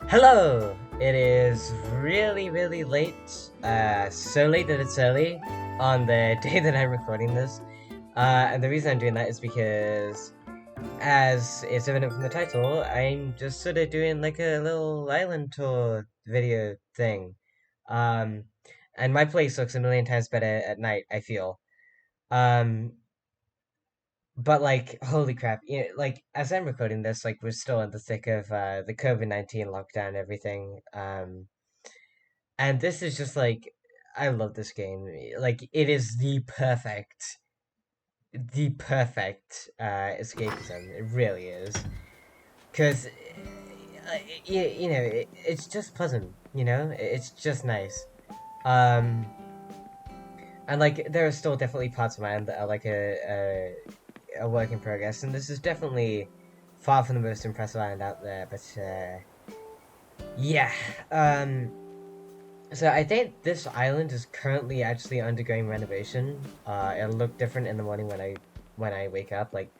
Hello! It is really late, so late that it's early on the day that I'm recording this. And the reason I'm doing that is because, as it's evident from the title, I'm just sort of doing like a little island tour video thing. Um, and my place looks a million times better at night, I feel. Um, but like, holy crap, like, as I'm recording this, like, we're still in the thick of, the COVID-19 lockdown and everything. And this is just like, I love this game. Like, it is the perfect escapism. It really is. Because, it's just pleasant, It's just nice. Um, and like, there are still definitely parts of mine that are like a work in progress, and this is definitely far from the most impressive island out there, but, yeah. Um, So I think this island is currently actually undergoing renovation. It'll look different in the morning when I wake up. Like,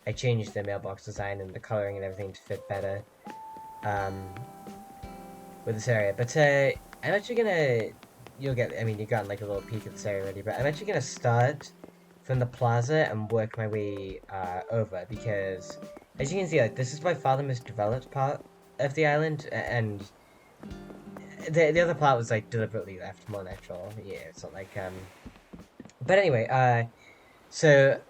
I changed the mailbox design and the coloring and everything to fit better um with this area. But I'm actually gonna I mean, you got like a little peek at this area already, but I'm actually gonna start from the plaza and work my way over because, as you can see, like, this is by far the most developed part of the island, and the other part was like deliberately left more natural. Yeah, it's not like. But anyway, so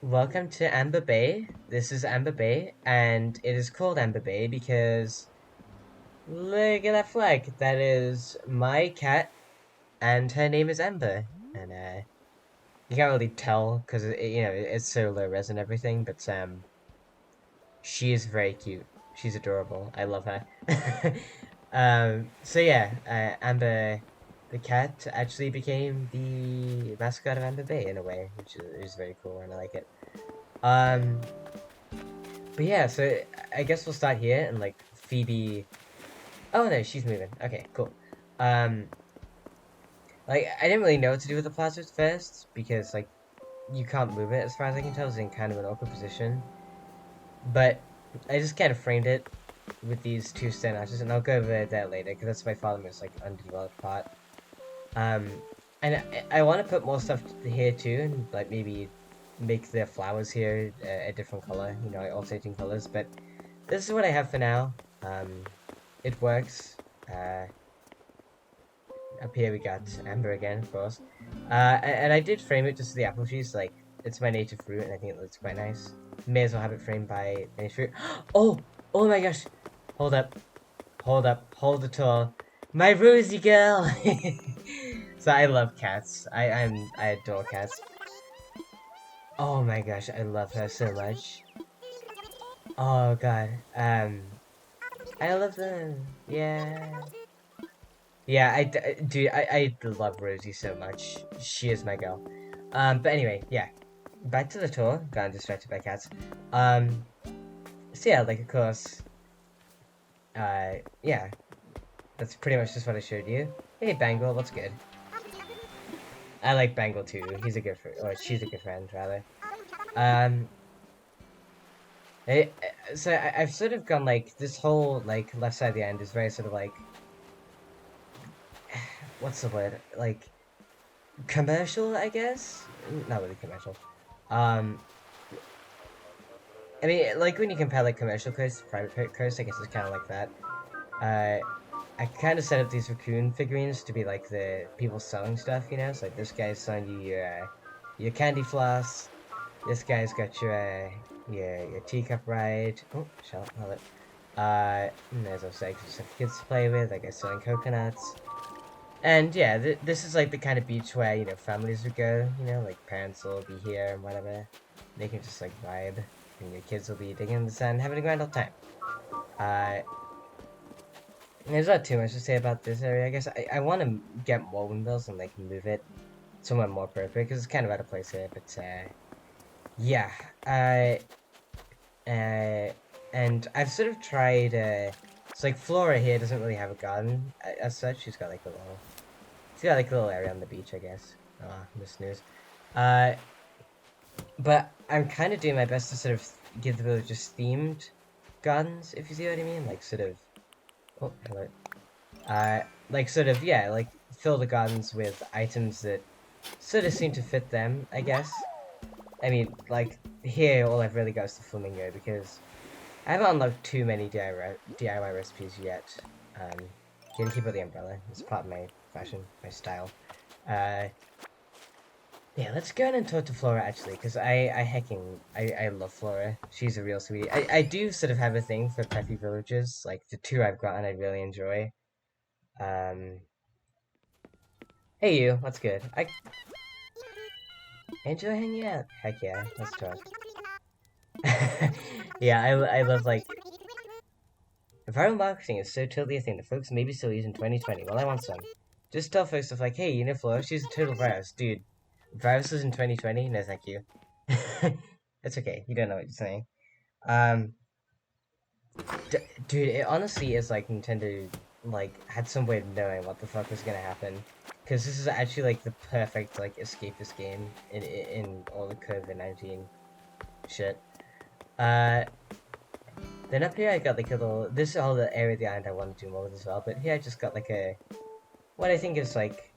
welcome to Amber Bay. This is Amber Bay, and it is called Amber Bay because look at that flag. That is my cat, and her name is Amber. And you can't really tell because it's so low res and everything, but she is very cute. She's adorable. I love her. So yeah, Amber, the cat, actually became the mascot of Amber Bay in a way, which is very cool, and I like it. Um, but yeah, so I guess we'll start here, and like Phoebe. Oh no, she's moving. Okay, cool. Um, like, I didn't really know what to do with the plaza at first because like you can't move it as far as I can tell. It's in kind of an awkward position, but I just kind of framed it with these two stone arches, and I'll go over that later because that's by far the most like undeveloped part. Um, and I want to put more stuff here too, and like maybe make the flowers here a different color, like alternating colors. But this is what I have for now. It works. Uh, Up here we got Amber again, of course. And I did frame it just to the apple trees, like it's my native fruit, and I think it looks quite nice. May as well have it framed by native fruit. Oh, oh my gosh! Hold up, hold the tour. My Rosie girl. So I love cats. I adore cats. Oh my gosh, I love her so much. Oh god. I love them. Yeah. Yeah, dude, I love Rosie so much. She is my girl. But anyway, yeah. Back to the tour. Got distracted by cats. Um, so yeah, like, of course, yeah, that's pretty much just what I showed you. Hey, Bangle, what's good? I like Bangle too. He's a good friend, or she's a good friend, rather. Um, so I've sort of gone like this whole like left side of the end is very sort of like what's the word, like commercial, I guess. Not really commercial. Um, I mean, like when you compare like commercial coast to private coast, I guess it's kind of like that. Uh, I kind of set up these raccoon figurines to be like the people selling stuff, So like this guy's selling you your candy floss. This guy's got your teacup ride. Oh, shut up, hold it. And there's also like stuff kids to play with. Like, guess selling coconuts. And yeah, this is like the kind of beach where families would go. Like parents will be here and whatever. They can just like vibe, and your kids will be digging in the sun, having a grand old time. Uh, there's not too much to say about this area. I guess I want to get more windmills and like move it somewhere more appropriate because it's kind of out of place here. But yeah, uh, uh, and I've sort of tried. It's like Flora here doesn't really have a garden as such. She's got like a little area on the beach, I guess. Ah, miss news. Uh, but I'm kind of doing my best to sort of give the village just themed gardens, if you see what I mean. Like, sort of. Oh, hello. Like sort of, yeah, like fill the gardens with items that sort of seem to fit them, I guess. I mean, like, here all I've really got is the flamingo because I haven't unlocked too many DIY recipes yet. Gonna keep out the umbrella. It's part of my fashion, my style. Uh, yeah, let's go and talk to Flora actually, because I love Flora. She's a real sweetie. I do sort of have a thing for Peppy villages, like the two I've gotten I really enjoy. Um, hey you, what's good? I enjoy hanging out. Heck yeah, let's talk. Yeah, I love like viral marketing is so totally a thing that folks maybe still use in 2020. Well, I want some. Just tell folks stuff like, hey, you know Flora, she's a total virus, dude. Viruses in 2020? No, thank you. It's okay. You don't know what you're saying. Um, dude, it honestly is like Nintendo like had some way of knowing what the fuck was gonna happen, because this is actually like the perfect like escapist game in all the COVID-19 shit. Uh, then up here I got like a little. This is all the area of the island I want to do more with as well. But here I just got like a what I think is like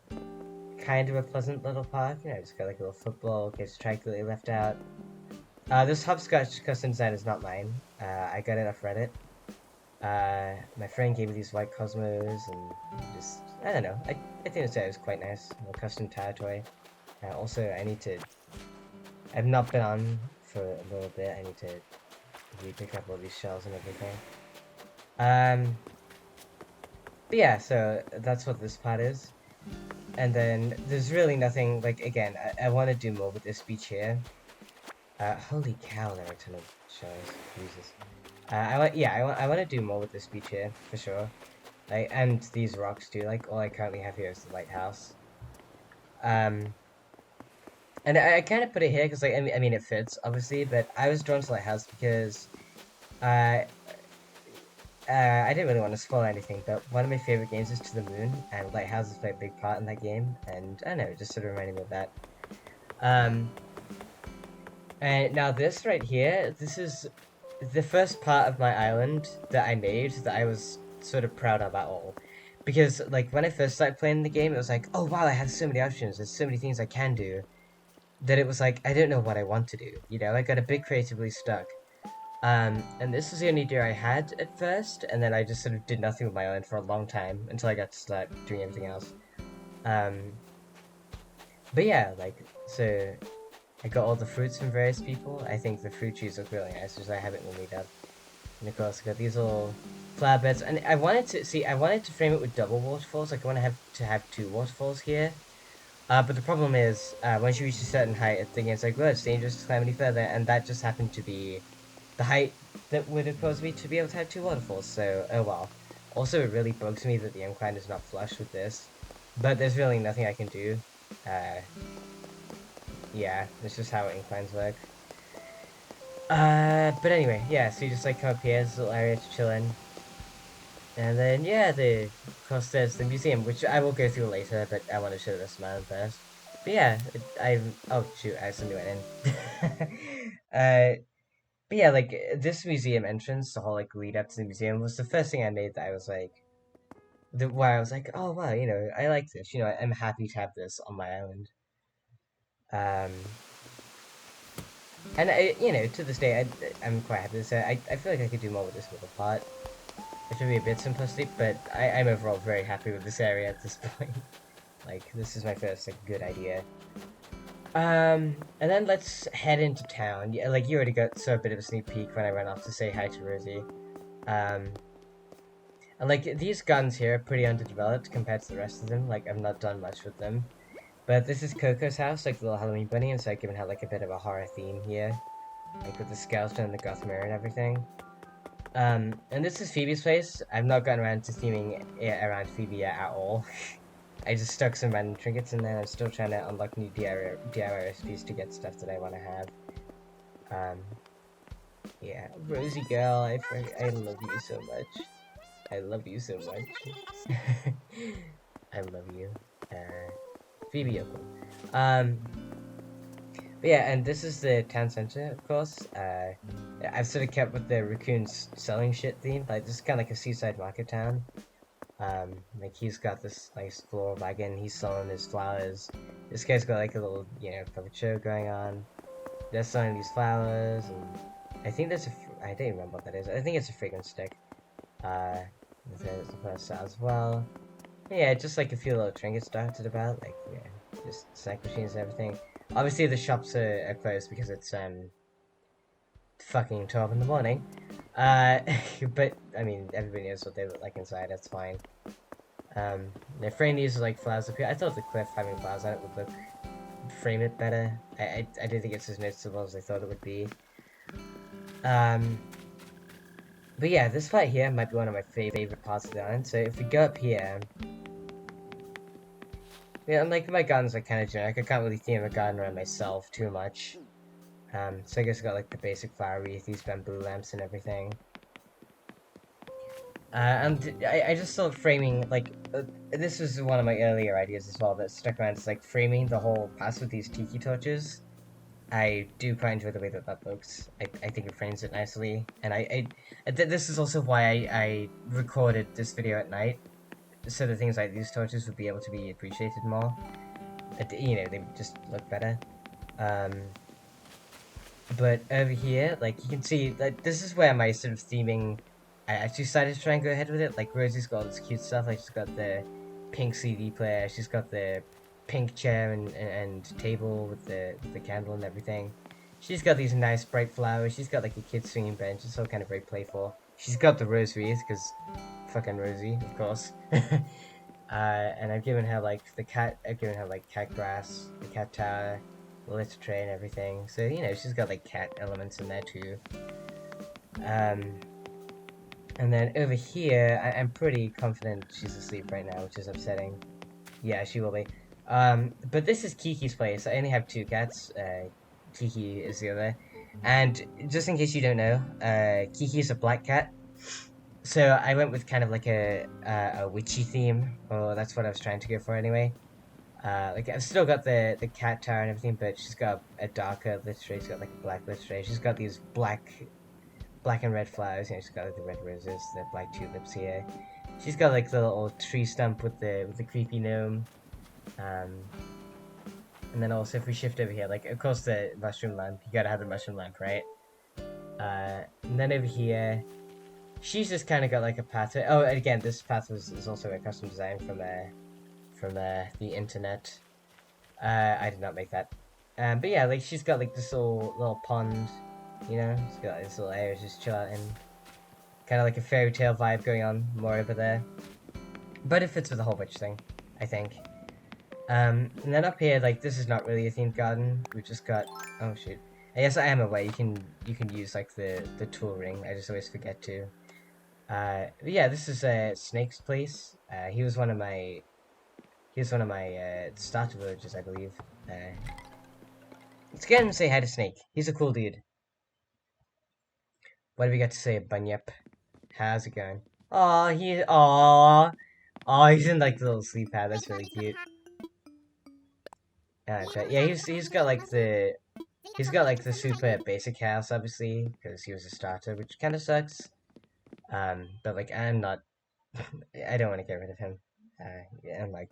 kind of a pleasant little park. You know, I just got like a little football, gets track that they left out. This hopscotch custom design is not mine. I got it off Reddit. My friend gave me these white Cosmos and just, I don't know, I think the set was quite nice. A custom tire toy. Also, I've not been on for a little bit. I need to re-pick up all these shells and everything. But yeah, so that's what this part is. And then there's really nothing, like, again, I want to do more with this beach here. Holy cow, there are a ton of shells. Jesus. I want to do more with this beach here, for sure. Like, and these rocks too. Like, all I currently have here is the lighthouse. Um, and I kind of put it here because, like, I mean, it fits obviously, but I was drawn to lighthouse because, uh, I didn't really want to spoil anything, but one of my favorite games is To the Moon, and Lighthouse played a big part in that game, and I don't know, it just sort of reminded me of that. Um, and now this right here, this is the first part of my island that I made that I was sort of proud of at all. Because, like, when I first started playing the game, it was like, oh wow, I have so many options, there's so many things I can do, that it was like, I don't know what I want to do. You know, I got a bit creatively stuck. And this was the only deer I had at first, and then I just sort of did nothing with my island for a long time until I got to start doing everything else. Um, but yeah, like, so I got all the fruits from various people. I think the fruit trees look really nice, because I have it in the meetup. And of course, I got these little flower beds, and I wanted to see. I wanted to frame it with double waterfalls. Like I want to have two waterfalls here. But the problem is, once you reach a certain height, the game's like, well, it's dangerous to climb any further, and that just happened to be the height that would have caused me to be able to have two waterfalls. So, oh well. Also, it really bugs me that the incline is not flush with this, but there's really nothing I can do. Uh, yeah, this is how inclines work. But anyway, yeah, so you just like come up here, this little area to chill in. And then, yeah, of course, there's the museum, which I will go through later, but I want to show this man first. But yeah, oh shoot, I accidentally went in. But yeah, like, this museum entrance, the whole, like, lead up to the museum was the first thing I made that I was like, where I was like, oh wow, you know, I like this, you know, I'm happy to have this on my island. Um, and you know, to this day, I'm quite happy to say, I feel like I could do more with this little part. It should be a bit simplistic, but I'm overall very happy with this area at this point. Like, this is my first, like, good idea. And then let's head into town. Yeah, like, you already got so a bit of a sneak peek when I went off to say hi to Rosie. And, like, these guns here are pretty underdeveloped compared to the rest of them. Like, I've not done much with them. But this is Coco's house, like, the little Halloween bunny, and so I've given her, like, a bit of a horror theme here. Like, with the skeleton and the goth mirror and everything. And this is Phoebe's place. I've not gotten around to theming it around Phoebe yet at all. I just stuck some random trinkets in there. I'm still trying to unlock new DIY recipes to get stuff that I want to have. Yeah, Rosie girl, I love you so much. I love you so much. I love you. Phoebe Yoko. But yeah, and this is the town center, of course. I've sort of kept with the raccoons selling shit theme. Like, this is kind of like a seaside market town. Like, he's got this nice floral wagon. He's selling his flowers. This guy's got like a little, puppet show going on. They're selling these flowers, and I think there's I don't remember what that is. I think it's a fragrance stick. Uh, there's the first as well. Yeah, just like a few little trinkets dotted about, like, just snack machines and everything. Obviously, the shops are closed because it's fucking 12 in the morning. Uh, but I mean, everybody knows what they look like inside. That's fine. They're framing these like flowers up here. I thought the cliff having flowers on it would frame it better. I didn't think it's as noticeable as I thought it would be. Um, but yeah, this part here might be one of my favorite parts of the island. So if we go up here, yeah, and like my gardens are kind of generic. I can't really theme a garden around myself too much. So I guess I got like the basic flower wreath, these bamboo lamps and everything. And I just thought framing, like, this was one of my earlier ideas as well that stuck around, is like framing the whole pass with these tiki torches. I do quite enjoy the way that that looks. I think it frames it nicely. And this is also why I recorded this video at night, so that things like these torches would be able to be appreciated more. They just look better. Um, but over here, like, you can see, like, this is where my sort of theming, I actually decided to try and go ahead with it. Like, Rosie's got all this cute stuff, like, she's got the pink CD player, she's got the pink chair and table with the candle and everything. She's got these nice bright flowers, she's got, like, a kid swinging bench, it's all kind of very playful. She's got the rose wreath, because fucking Rosie, of course. And I've given her, like, I've given her, like, cat grass, the cat tower, the litter tray and everything. So, she's got, like, cat elements in there, too. And then over here, I'm pretty confident she's asleep right now, which is upsetting. Yeah, she will be. But this is Kiki's place. I only have two cats. Kiki is the other. And just in case you don't know, Kiki's a black cat. So I went with kind of like a witchy theme, or that's what I was trying to go for anyway. Like, I've still got the cat tower and everything, but she's got a darker litter tray. She's got like a black litter tray. She's got these black and red flowers. She's got like the red roses, the black tulips here. She's got like the little tree stump with the creepy gnome. Um, and then also if we shift over here, like, of course the mushroom lamp. You gotta have the mushroom lamp, right? And then over here, she's just kind of got like a pattern. Oh, and again, this path is also a custom design from the internet. I did not make that. But yeah, like, she's got like this little pond, she's got this little area just chill out in. Kind of like a fairy tale vibe going on more over there. But it fits with the whole witch thing, I think. And then up here, like, this is not really a themed garden. We've just got, oh shoot. I guess I am aware you can use like the tool ring. I just always forget to. But yeah, this is Snake's place. He was one of my starter villagers, I believe. Let's get him and say hi to Snake. He's a cool dude. What have we got to say, Bunyip? How's it going? He's in like the little sleep pad. That's really cute. Yeah, he's got like the super basic house, obviously, because he was a starter, which kind of sucks. But like, I'm not. I don't want to get rid of him. And like,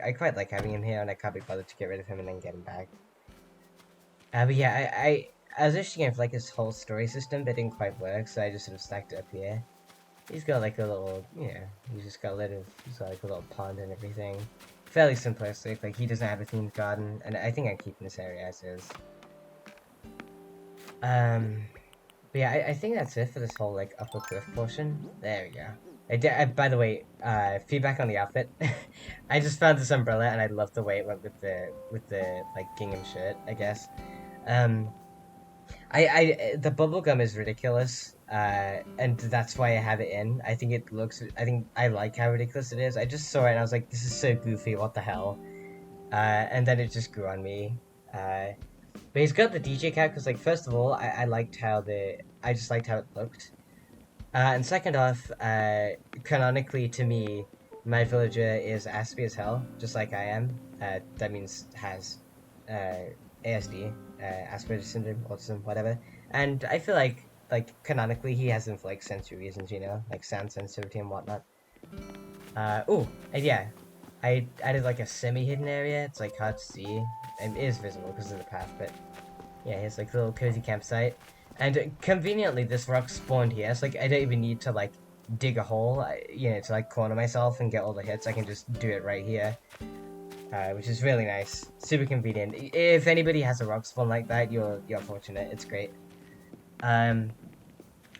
I quite like having him here, and I can't be bothered to get rid of him and then get him back. But yeah, I was actually going for like this whole story system, but it didn't quite work, so I just sort of stacked it up here. He's got like a little, he's got like a little pond and everything. Fairly simplistic, like, he doesn't have a themed garden, and I think I'm keeping this area as is. But yeah, I think that's it for this whole, like, upper cliff portion. There we go. By the way, feedback on the outfit. I just found this umbrella, and I love the way it went with the like, gingham shirt, I guess. The bubblegum is ridiculous, and that's why I have it in. I think I like how ridiculous it is. I just saw it and I was like, this is so goofy, what the hell? And then it just grew on me. But he's got the DJ cap, because, like, first of all, I just liked how it looked. And second off, canonically to me, my villager is Aspy as hell, just like I am. That means has ASD. Asperger's syndrome, autism, whatever. And I feel like canonically he has them for like sensory reasons, you know, like sound sensitivity and whatnot. Oh, and yeah, I added like a semi-hidden area. It's like hard to see. It is visible because of the path, but yeah, here's like a little cozy campsite. And conveniently, this rock spawned here. It's like I don't even need to like dig a hole, you know, to like corner myself and get all the hits. I can just do it right here, which is really nice. Super convenient. If anybody has a rock spawn like that, you're fortunate. It's great. Um,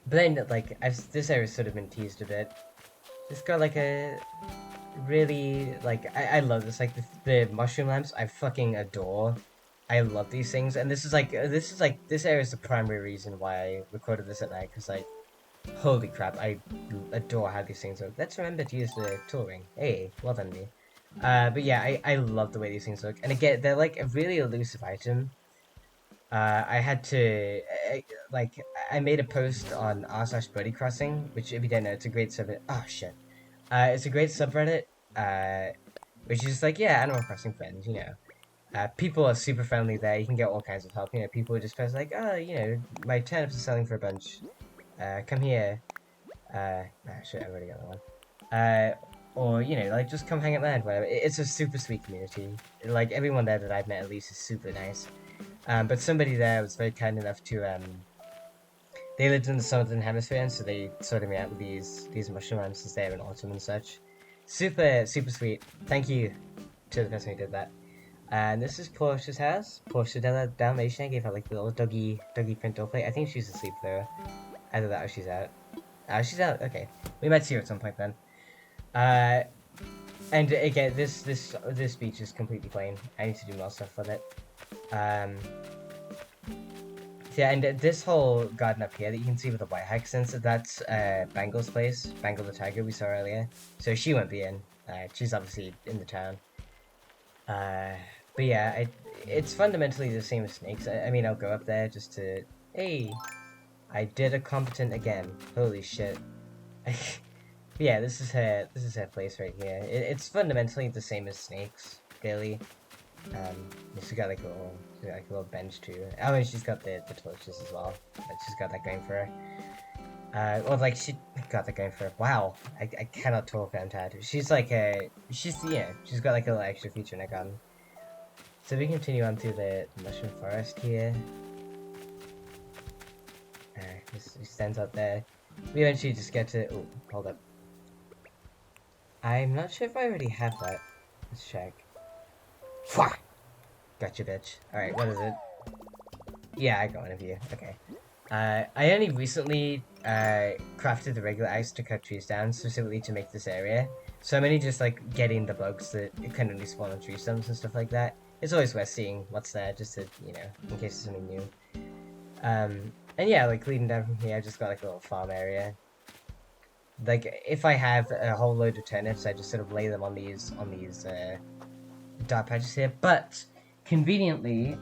but then like this area's sort of been teased a bit. It's got like a really like I love this like the mushroom lamps I fucking adore. I love these things, and this area is the primary reason why I recorded this at night, because like holy crap, I adore how these things look. Let's remember to use the tool ring. Hey, well done me. But yeah, I love the way these things look, and again they're like a really elusive item. I had to like I made a post on r/buddy crossing, which if you don't know, it's a great subreddit. Oh shit, it's a great subreddit. Uh, which is like, yeah, Animal Crossing friends, you know. People are super friendly there. You can get all kinds of help. You know, people just post like, oh, you know, my turnips are selling for a bunch. Come here. Shit, I already got that one. Or you know, like just come hang at land, whatever. It's a super sweet community. Like everyone there that I've met at least is super nice. But somebody there was very kind enough to They lived in the southern hemisphere, and so they sorted me out with these mushroom lamps since they're in autumn and such. Super sweet. Thank you to the person who did that. And this is Portia's house. Portia Dalmatian. I gave her like the little doggy print doll plate. I think she's asleep though. Either that or she's out. She's out. Okay, we might see her at some point then. Uh, and again, this beach is completely plain. I need to do more stuff with it. Um, yeah, and this whole garden up here that you can see with the white hyacinths, that's Bangle's place, Bangle the tiger we saw earlier. So she won't be in. She's obviously in the town. Uh, but yeah, it's fundamentally the same as snakes. I mean, I'll go up there just to... Hey, I did a competent again. Holy shit. Yeah, this is her place right here. It's fundamentally the same as snakes, really. She's got like a little bench too. Oh, and she's got the torches as well. She's got that going for her. Well, like she got that going for her. Wow, I cannot talk. I'm tired. She's like she's got like a little extra feature in her garden. So we continue on through the mushroom forest here. This stands out there. We eventually just get to. Oh, hold up. I'm not sure if I already have that. Let's check. Fuck. Gotcha, bitch. Alright, what is it? Yeah, I got one of you. Okay. I only recently crafted the regular ice to cut trees down, specifically to make this area. So I'm only just like getting the bugs that can only spawn on tree stumps and stuff like that. It's always worth seeing what's there, just to, you know, in case there's something new. And yeah, like leading down from here, I just got like a little farm area. Like if I have a whole load of turnips, I just sort of lay them on these dark patches here. But conveniently,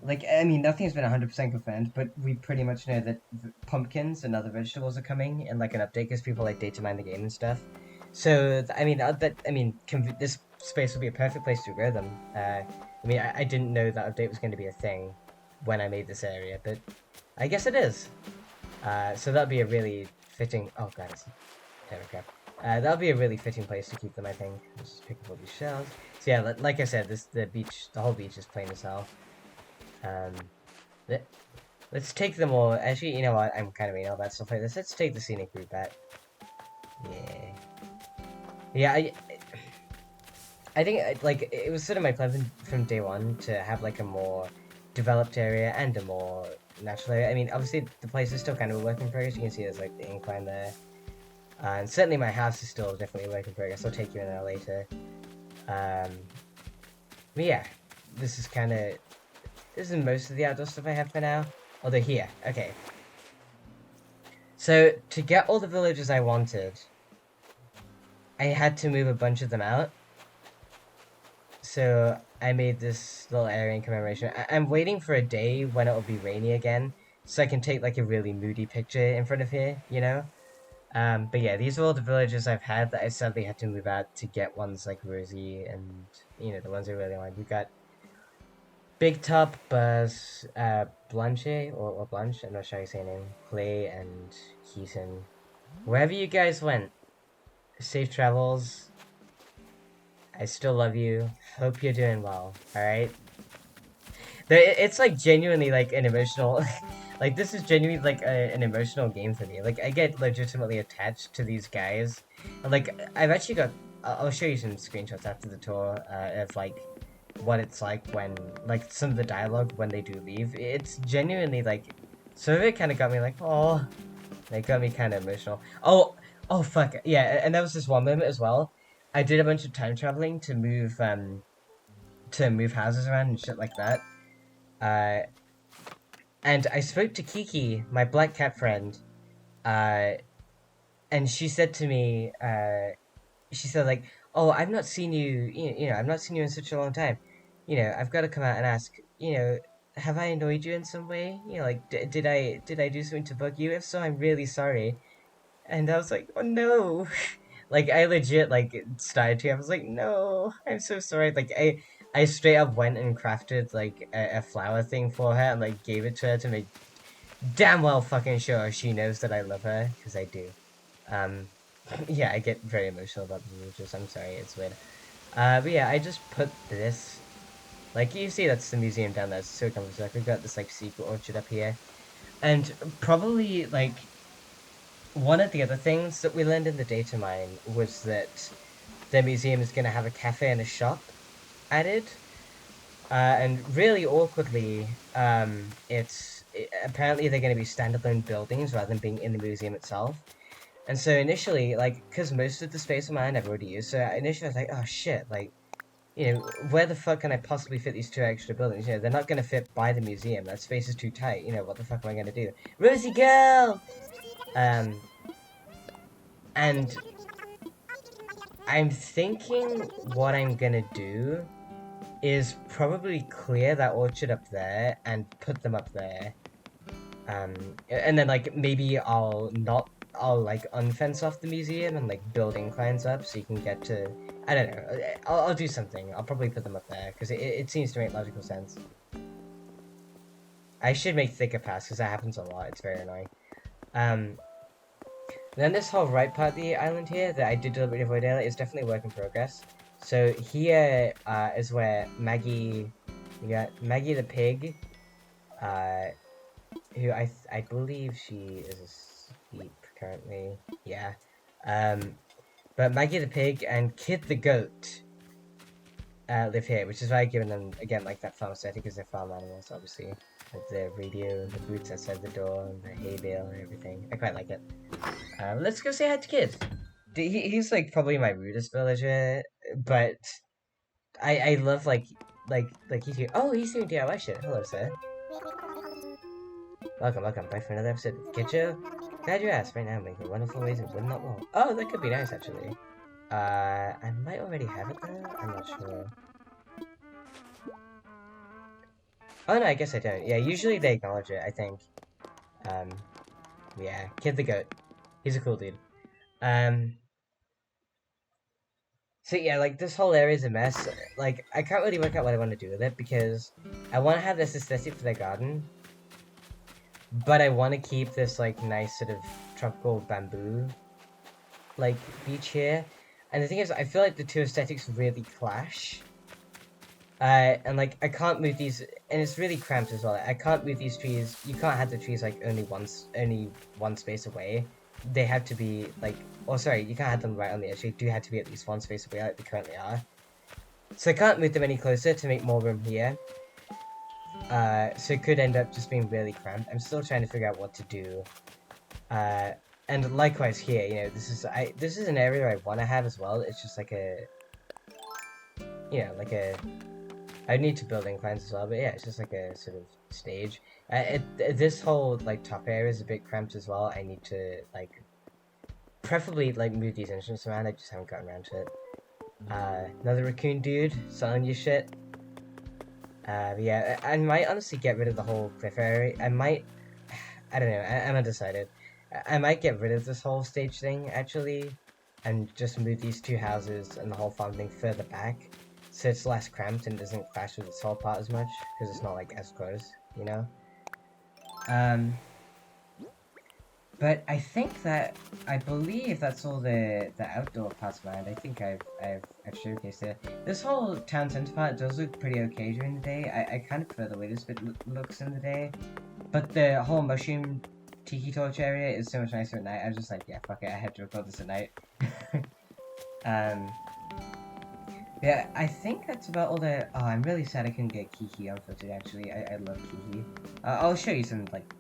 like, I mean, nothing's been 100% confirmed, but we pretty much know that pumpkins and other vegetables are coming in like an update because people like data mine the game and stuff. So this space would be a perfect place to grow them. I didn't know that update was going to be a thing when I made this area, but I guess it is. So that'd be a really fitting. Oh god, it's crap. That'll be a really fitting place to keep them, I think. Let's just pick up all these shells. So yeah, like I said, the whole beach is plain as hell. Let's take them all. Actually, you know what? I'm kind of anal about stuff like this. Let's take the scenic route back. Yeah. Yeah, I think like it was sort of my plan from day one to have like a more developed area and a more natural area. I mean, obviously the place is still kind of a work in progress. You can see there's like the incline there. And certainly my house is still definitely a work in progress. I'll take you in there later. But yeah, this is most of the outdoor stuff I have for now. Although here, okay. So to get all the villagers I wanted, I had to move a bunch of them out. So I made this little area in commemoration. I'm waiting for a day when it'll be rainy again, so I can take like a really moody picture in front of here, you know? But yeah, these are all the villagers I've had that I sadly had to move out to get ones like Rosie and, you know, the ones I really want. We've got Big Top, Buzz, Blanche, or Blanche, I'm not sure how you say her name, Clay, and Keaton. Wherever you guys went, safe travels. I still love you. Hope you're doing well, alright? It's like genuinely like an emotional, like this is genuinely like an emotional game for me. Like I get legitimately attached to these guys. And, like I've actually got, I'll show you some screenshots after the tour of like what it's like when like some of the dialogue when they do leave. It's genuinely like some of it kind of got me like oh, it got me kind of emotional. Oh fuck yeah, and there was this one moment as well. I did a bunch of time traveling to move houses around and shit like that. Uh, and I spoke to Kiki, my black cat friend, uh, and she said to me, she said like, "Oh, I've not seen you, I've not seen you in such a long time. I've got to come out and ask, have I annoyed you in some way? Like, did I do something to bug you? If so, I'm really sorry." And I was like, "Oh no." Like I legit like started to. I was like, "No, I'm so sorry." Like I straight up went and crafted like a flower thing for her and like gave it to her to make damn well fucking sure she knows that I love her, because I do. Um, yeah, I get very emotional about the images. I'm sorry, it's weird. But yeah, I just put this. Like you see, that's the museum down there. It's so comfortable. We've got this like secret orchard up here, and probably like one of the other things that we learned in the data mine was that the museum is gonna have a cafe and a shop added. And really awkwardly, apparently they're going to be standalone buildings rather than being in the museum itself. And so initially, like, because most of the space on mine I've already used, so initially I was like, oh shit, like, where the fuck can I possibly fit these two extra buildings? They're not going to fit by the museum. That space is too tight. What the fuck am I going to do? Rosie girl! Um, and I'm thinking what I'm going to do is probably clear that orchard up there and put them up there. And then like maybe I'll like unfence off the museum and like build inclines up so you can get to. I don't know. I'll do something. I'll probably put them up there because it seems to make logical sense. I should make thicker paths because that happens a lot. It's very annoying. Um, then this whole right part of the island here that I did deliberately avoid earlier is definitely a work in progress. So here is where Maggie, you got Maggie the pig, uh, who I believe she is asleep currently. Yeah. Um, but Maggie the pig and Kid the goat live here, which is why I've given them again like that farm aesthetic because they're farm animals, obviously. With the radio and the boots outside the door and the hay bale and everything. I quite like it. Let's go say hi to Kid. He's like probably my rudest villager, but I love like he's here. Oh, he's doing DIY shit. Hello, sir. Welcome back for another episode of Get You. Glad you asked. Right now, I'm making wonderful ways of wood not wall. Oh, that could be nice actually. I might already have it there. I'm not sure. Oh no, I guess I don't. Yeah, usually they acknowledge it. I think. Um, yeah, Kid the goat. He's a cool dude. Um, so yeah, like this whole area is a mess. Like I can't really work out what I want to do with it because I want to have this aesthetic for their garden, but I want to keep this like nice sort of tropical bamboo like beach here. And the thing is, I feel like the two aesthetics really clash. And like I can't move these, and it's really cramped as well. I can't move these trees. You can't have the trees like only one space away. They have to be like, oh sorry, you can't have them right on the edge. They do have to be at least one space away, like they currently are. So I can't move them any closer to make more room here. So it could end up just being really cramped. I'm still trying to figure out what to do. And likewise here, this is an area I want to have as well. It's just like like a I need to build inclines as well, but yeah, it's just like a sort of stage. This whole like top area is a bit cramped as well. I need to like preferably like move these entrance around. I just haven't gotten around to it. Another raccoon dude selling you shit. Yeah, I might honestly get rid of the whole cliff area. I might, I don't know. I'm undecided. I might get rid of this whole stage thing actually, and just move these two houses and the whole farm thing further back. so it's less cramped and doesn't clash with the tall part as much because it's not like as close, you know. Um, but I believe that's all the outdoor parts of mine. I think I've showcased it. This whole town center part does look pretty okay during the day. I kind of prefer the way this bit looks in the day, but the whole mushroom tiki torch area is so much nicer at night. I was just like, yeah, fuck it, I have to record this at night. um, yeah, I think that's about all the. Oh, I'm really sad I couldn't get Kiki on footage. Actually, I love Kiki. I'll show you some like.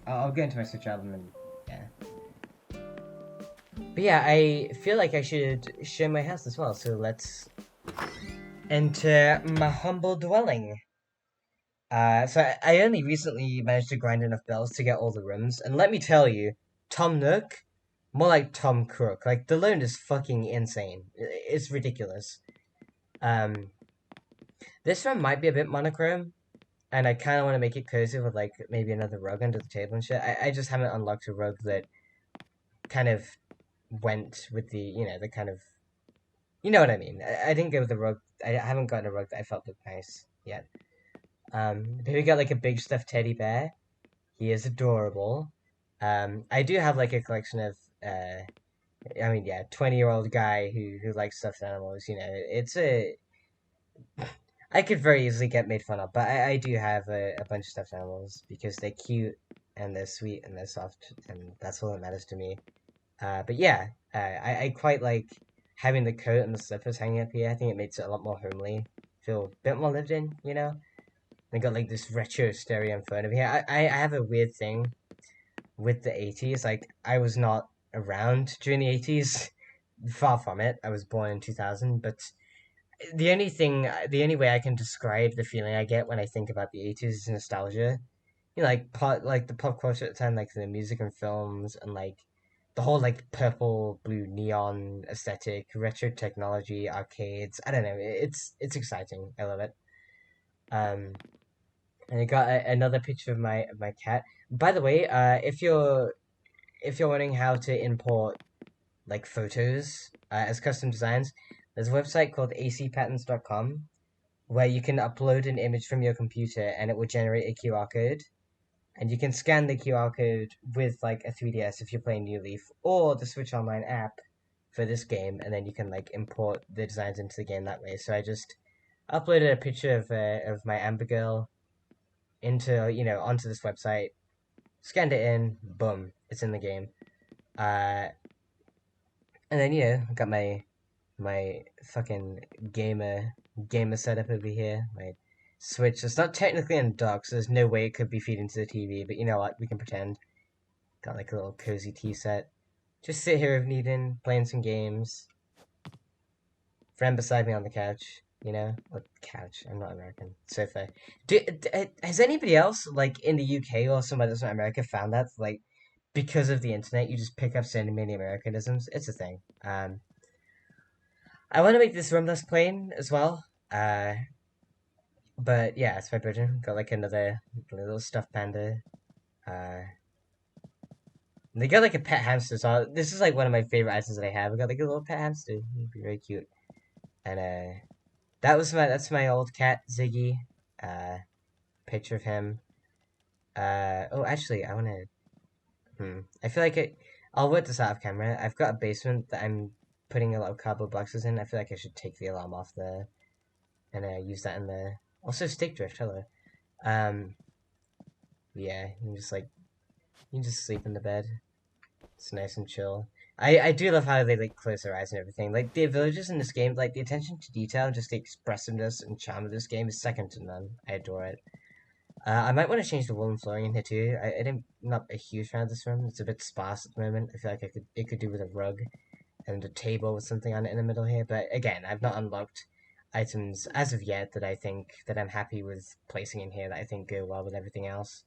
I'll go into my Switch album and yeah. But yeah, I feel like I should show my house as well. So let's enter my humble dwelling. So I only recently managed to grind enough bells to get all the rooms, and let me tell you, Tom Nook, more like Tom Crook. Like the loan is fucking insane. It's ridiculous. Um, this room might be a bit monochrome, and I kind of want to make it cozy with like maybe another rug under the table and shit. I just haven't unlocked a rug that kind of went with the the kind of what I mean. I didn't go with the rug. I haven't gotten a rug that I felt looked nice yet. But we got like a big stuffed teddy bear. He is adorable. I do have like a collection of I mean, yeah, 20-year-old guy who likes stuffed animals. You know, it's a I could very easily get made fun of, but I do have a bunch of stuffed animals because they're cute and they're sweet and they're soft, and that's all that matters to me. But yeah, I quite like having the coat and the slippers hanging up here. I think it makes it a lot more homely, feel a bit more lived in, you know? I got like this retro stereo in front of me. I have a weird thing with the 80s. Like, I was not around during the 80s. Far from it. I was born in 2000, but the only way I can describe the feeling I get when I think about the 80s is nostalgia. You know, like the pop culture at the time, like the music and films, and like the whole like purple, blue, neon aesthetic, retro technology, arcades. I don't know. It's exciting. I love it. Um, and I got another picture of my cat. By the way, if you're wondering how to import like photos as custom designs, there's a website called acpatterns.com where you can upload an image from your computer and it will generate a QR code. And you can scan the QR code with like a 3DS if you're playing New Leaf or the Switch Online app for this game, and then you can like import the designs into the game that way. So I just uploaded a picture of my Amber Girl into onto this website, scanned it in, boom, it's in the game. Uh, and then I got my fucking gamer setup over here. My Switch. It's not technically in dock, so there's no way it could be feeding to the TV. But you know what? We can pretend. Got like a little cozy tea set. Just sit here if needing, playing some games. Friend beside me on the couch. Or couch. I'm not American. Sofa. Has anybody else, like in the UK or somewhere that's not America, found that like because of the internet, you just pick up so many Americanisms? It's a thing. I want to make this room less plain as well. But yeah, it's my bedroom. Got like another little stuffed panda. Uh, they got like a pet hamster. So this is like one of my favorite items that I have. I got like a little pet hamster. He'd be very cute. And that's my old cat Ziggy. Uh, Picture of him. Oh, actually, I wanna. I feel like I'll work this out of camera. I've got a basement that I'm putting a lot of cardboard boxes in. I feel like I should take the alarm off there and use that in there. Also, Stick Drift. Hello. Um, yeah, you can just sleep in the bed. It's nice and chill. I do love how they like close their eyes and everything. Like the villagers in this game, like the attention to detail and just the expressiveness and charm of this game is second to none. I adore it. I might want to change the woolen flooring in here too. I'm not a huge fan of this room. It's a bit sparse at the moment. I feel like it could do with a rug and a table with something on it in the middle here. But again, I've not unlocked items as of yet that I'm happy with placing in here that I think go well with everything else.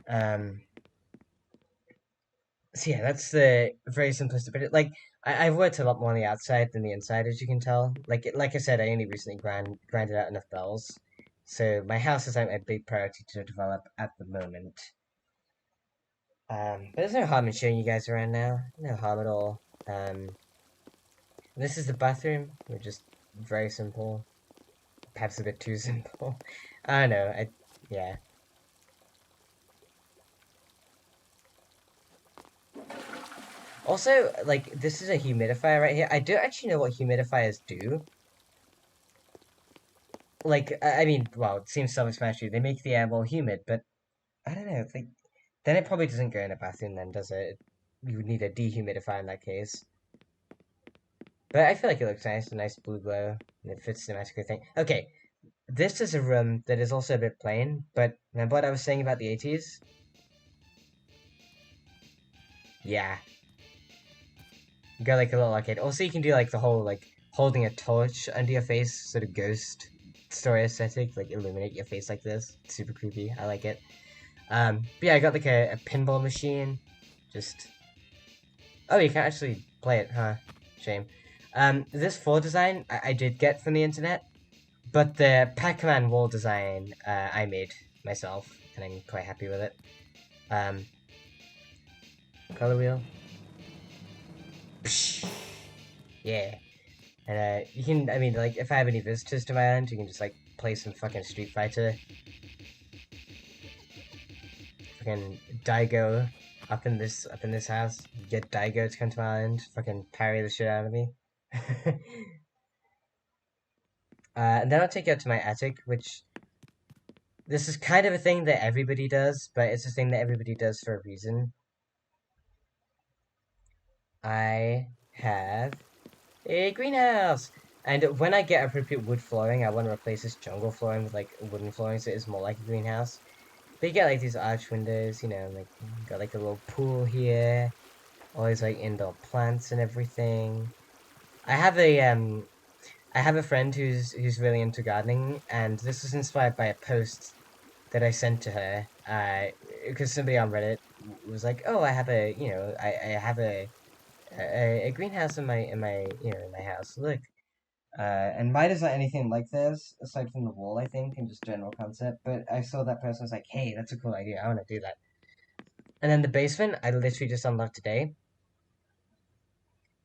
Um, So yeah, that's the very simplistic. But I've worked a lot more on the outside than the inside, as you can tell. Like I said, I only recently grinded out enough bells, so my house isn't a big priority to develop at the moment. But there's no harm in showing you guys around now. No harm at all. This is the bathroom. We're just very simple. Perhaps a bit too simple. I don't know. Yeah. Also, like, this is a humidifier right here. I don't actually know what humidifiers do. Like, I mean, well, it seems self-explanatory. They make the air more humid, but I don't know. Like, then it probably doesn't go in a bathroom, then, does it? You would need a dehumidifier in that case. But I feel like it looks nice, a nice blue glow, and it fits the magical thing. Okay, this is a room that is also a bit plain, but remember what I was saying about the 80s? Yeah, you got like a little arcade. Also, you can do like the whole like holding a torch under your face, sort of ghost story aesthetic, like illuminate your face like this. Super creepy. I like it. But yeah, I got like a pinball machine. Just oh, you can actually play it, huh? Shame. This floor design I did get from the internet, but the Pac-Man wall design I made myself, and I'm quite happy with it. Um, color wheel. Psh, yeah. And you can, I mean, like, if I have any visitors to my island, you can just like play some fucking Street Fighter. Fucking Daigo up in this house. Get Daigo to come to my island. Fucking parry the shit out of me. And then I'll take you out to my attic, which this is kind of a thing that everybody does, but it's a thing that everybody does for a reason. I have a greenhouse! And when I get appropriate wood flooring, I want to replace this jungle flooring with like wooden flooring so it's more like a greenhouse. But you get like these arch windows, you know, like got like a little pool here, all these like indoor plants and everything. I have a I have a friend who's really into gardening, and this was inspired by a post that I sent to her. Because somebody on Reddit was like, "Oh, I have a I have a greenhouse in my house. Look." And mine is not anything like this, aside from the wall, I think, and just general concept. But I saw that person was like, "Hey, that's a cool idea. I want to do that." And then the basement, I literally just unlocked today.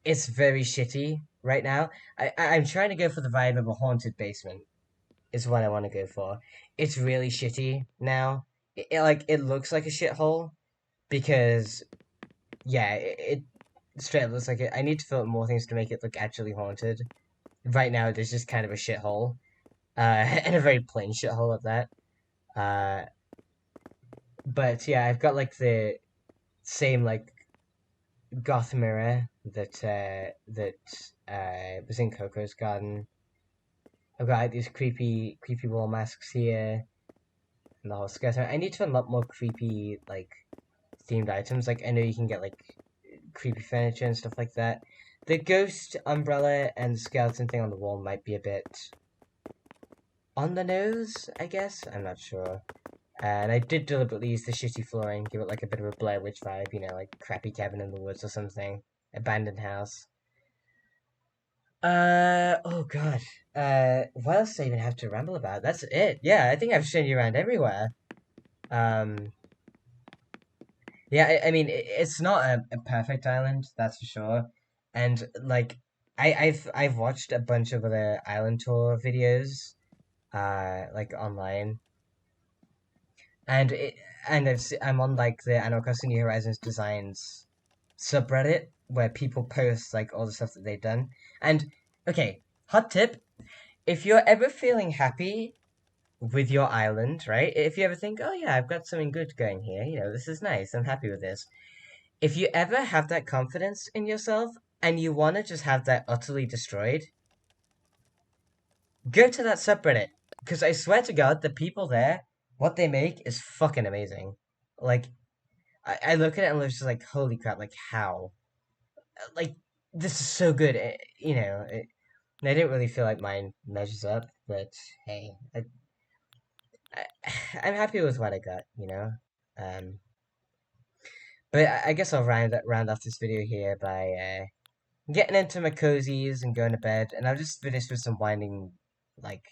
It's very shitty right now. I'm trying to go for the vibe of a haunted basement. Is what I want to go for. It's really shitty now. It looks like a shithole because yeah, it straight up looks like it. I need to fill out more things to make it look actually haunted. Right now, there's just kind of a shithole, and a very plain shithole at that. Uh, but yeah, I've got like the same like goth mirror that was in Coco's garden. I've got like, these creepy wall masks here and the whole skeleton. I need to unlock more creepy like themed items. Like I know you can get like creepy furniture and stuff like that. The ghost umbrella and skeleton thing on the wall might be a bit on the nose, I guess. I'm not sure. And I did deliberately use the shitty flooring, give it like a bit of a Blair Witch vibe, you know, like crappy cabin in the woods or something, abandoned house. Oh god. What else do I even have to ramble about? That's it. Yeah, I think I've shown you around everywhere. Um, yeah, I mean, it's not a perfect island, that's for sure. And like, I've watched a bunch of other island tour videos, like online, and I'm on like the Animal Crossing New Horizons designs subreddit where people post like all the stuff that they've done. And okay, hot tip: if you're ever feeling happy with your island, right? If you ever think, oh yeah, I've got something good going here, you know, this is nice, I'm happy with this. If you ever have that confidence in yourself and you want to just have that utterly destroyed, go to that subreddit. Because I swear to God, the people there, what they make is fucking amazing. Like, I look at it and I'm just like, holy crap, like, how? Like, this is so good. You know, I didn't really feel like mine measures up, but hey, I, I'm happy with what I got, you know? Um, but I guess I'll round off this video here by getting into my cozies and going to bed, and I'll just finish with some like,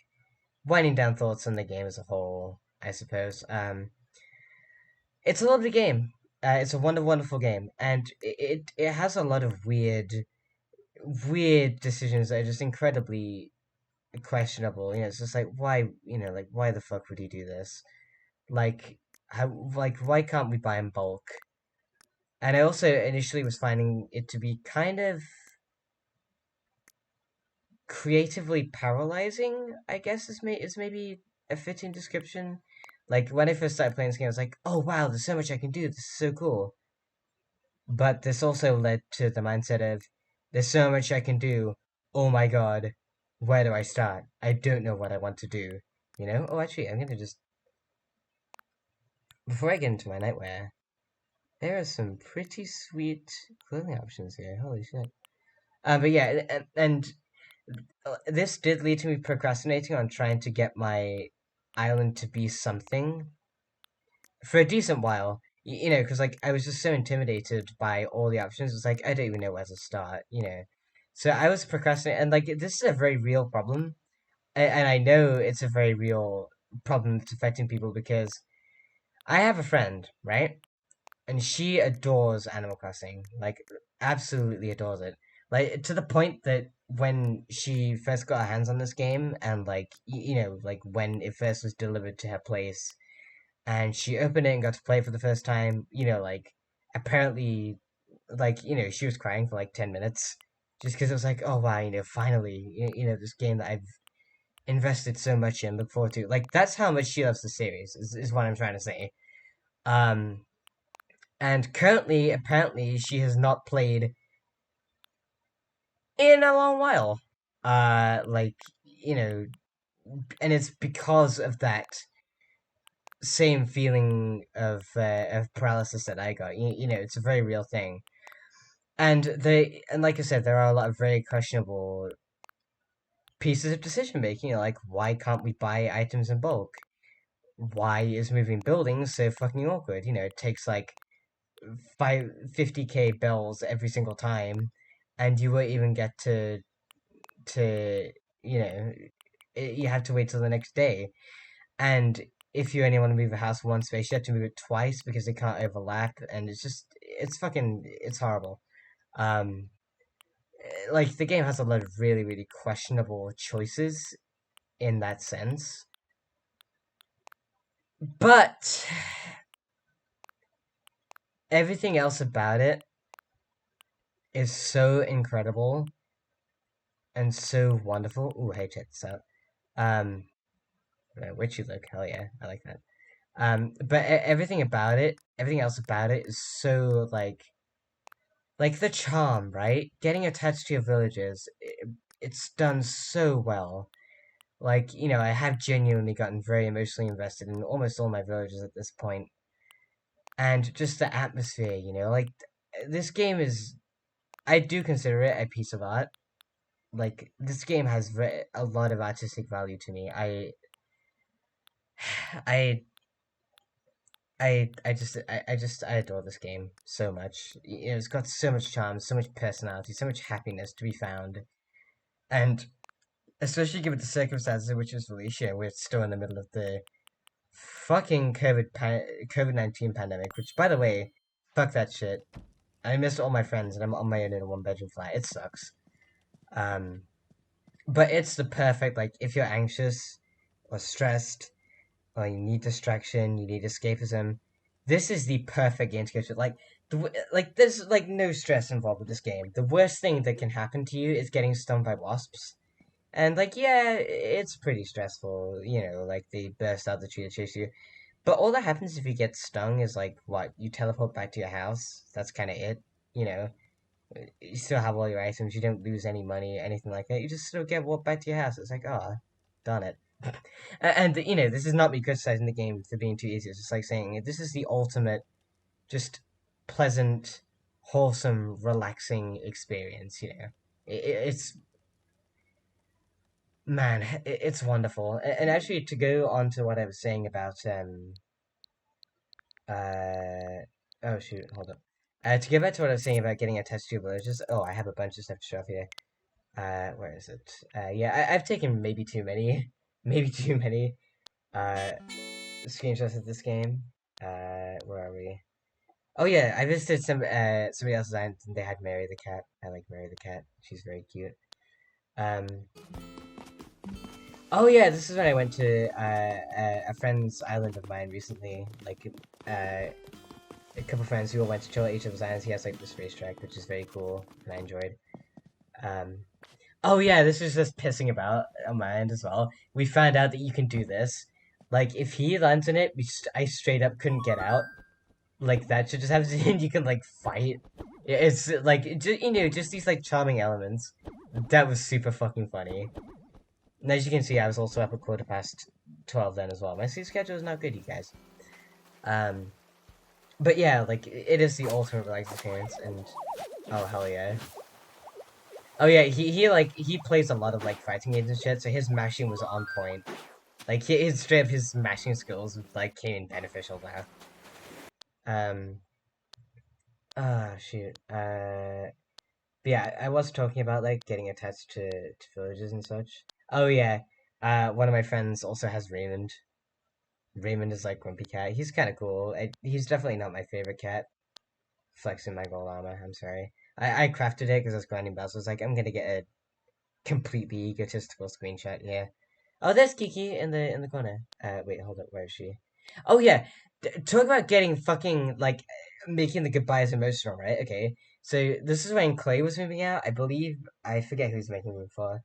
winding down thoughts on the game as a whole, I suppose. It's a lovely game. It's a wonderful game, and it has a lot of weird decisions that are just incredibly questionable. It's just like why, like why the fuck would you do this? Like like why can't we buy in bulk? And I also initially was finding it to be kind of creatively paralyzing, I guess is maybe a fitting description. Like when I first started playing this game, I was like, "Oh wow, there's so much I can do. This is so cool." But this also led to the mindset of, "There's so much I can do. Oh my god, where do I start? I don't know what I want to do." Oh, actually, I'm gonna just before I get into my nightwear, there are some pretty sweet clothing options here. Holy shit! But yeah, and this did lead to me procrastinating on trying to get my island to be something for a decent while. Because like I was just so intimidated by all the options. It's like I don't even know where to start. So I was procrastinating, and like this is a very real problem, and I know it's a very real problem that's affecting people because I have a friend, right? And she adores Animal Crossing, like absolutely adores it, like to the point that when she first got her hands on this game and like like when it first was delivered to her place and she opened it and got to play it for the first time, like apparently like she was crying for like 10 minutes just because it was like, oh wow, finally, this game that I've invested so much in, look forward to, like that's how much she loves the series is what I'm trying to say. um and currently, apparently, she has not played in a long while. Like, and it's because of that same feeling of paralysis that I got. It's a very real thing. And like I said, there are a lot of very questionable pieces of decision making. Like, why can't we buy items in bulk? Why is moving buildings so fucking awkward? It takes like 50K bells every single time, and you won't even get to you know you have to wait till the next day. And if you only want to move a house one space, you have to move it twice because they can't overlap, and it's horrible. Um, like the game has a lot of really really questionable choices in that sense, but everything else about it is so incredible and so wonderful. Ooh, hey, check this out. Um, Witchy look, hell yeah, I like that. But everything about it, everything else about it is so like the charm, right? Getting attached to your villagers, it's done so well. Like, I have genuinely gotten very emotionally invested in almost all my villagers at this point. And just the atmosphere, like this game is, I do consider it a piece of art. Like this game has a lot of artistic value to me. I I adore this game so much. It's got so much charm, so much personality, so much happiness to be found, and especially given the circumstances in which it was released, we're still in the middle of the fucking COVID-19 pandemic. Which, by the way, fuck that shit. I missed all my friends, and I'm on my own in a one-bedroom flat. It sucks. Um, but it's the perfect, like if you're anxious or stressed you need distraction, you need escapism. This is the perfect game to go to. Like there's like no stress involved with this game. The worst thing that can happen to you is getting stung by wasps. And like, yeah, it's pretty stressful, like they burst out the tree to chase you. But all that happens if you get stung is like what, you teleport back to your house. That's kind of it, you know. You still have all your items. You don't lose any money, anything like that. You just still get walked back to your house. It's like, oh, darn it. And this is not me criticizing the game for being too easy. It's just like saying this is the ultimate, just pleasant, wholesome, relaxing experience. It's man, it's wonderful. And actually, to go on to what I was saying about uh oh shoot, hold up. To go back to what I was saying about getting attached to villages. Oh, I have a bunch of stuff to show off here. Where is it? Yeah, I've taken maybe too many, maybe too many uh screenshots of this game. Where are we? Oh yeah, I visited somebody else's island and they had Mary the cat. I like Mary the cat. She's very cute. Um, Oh yeah, this is when I went to a friend's island of mine recently. Like a couple friends who all went to chill at each other's islands. He has like this racetrack, which is very cool, and I enjoyed. Um, oh yeah, this is just pissing about on my end as well. We found out that you can do this. Like if he lands in it, I straight up couldn't get out. Like that should just have and you can like fight. It's like just these like charming elements. That was super fucking funny. And as you can see, I was also up at 12:15 then as well. My sleep schedule is not good, you guys. Um, but yeah, like it is the ultimate relaxing experience, and oh hell yeah. Oh yeah, he plays a lot of like fighting games and shit, so his mashing was on point. Like his straight up his mashing skills like came in beneficial now. Um, shoot. But yeah, I was talking about like getting attached to villages and such. Oh yeah, one of my friends also has Raymond. Raymond is like Grumpy Cat. He's kind of cool. He's definitely not my favorite cat. Flexing my gold armor. I'm sorry. I crafted it because I was grinding bells. I was like, I'm gonna get a completely egotistical screenshot here. Oh, there's Kiki in the corner. Wait, hold up. Where is she? Oh yeah. Talk about getting fucking like making the goodbyes emotional, right? Okay. So this is when Clay was moving out. I believe I forget who's making the move for.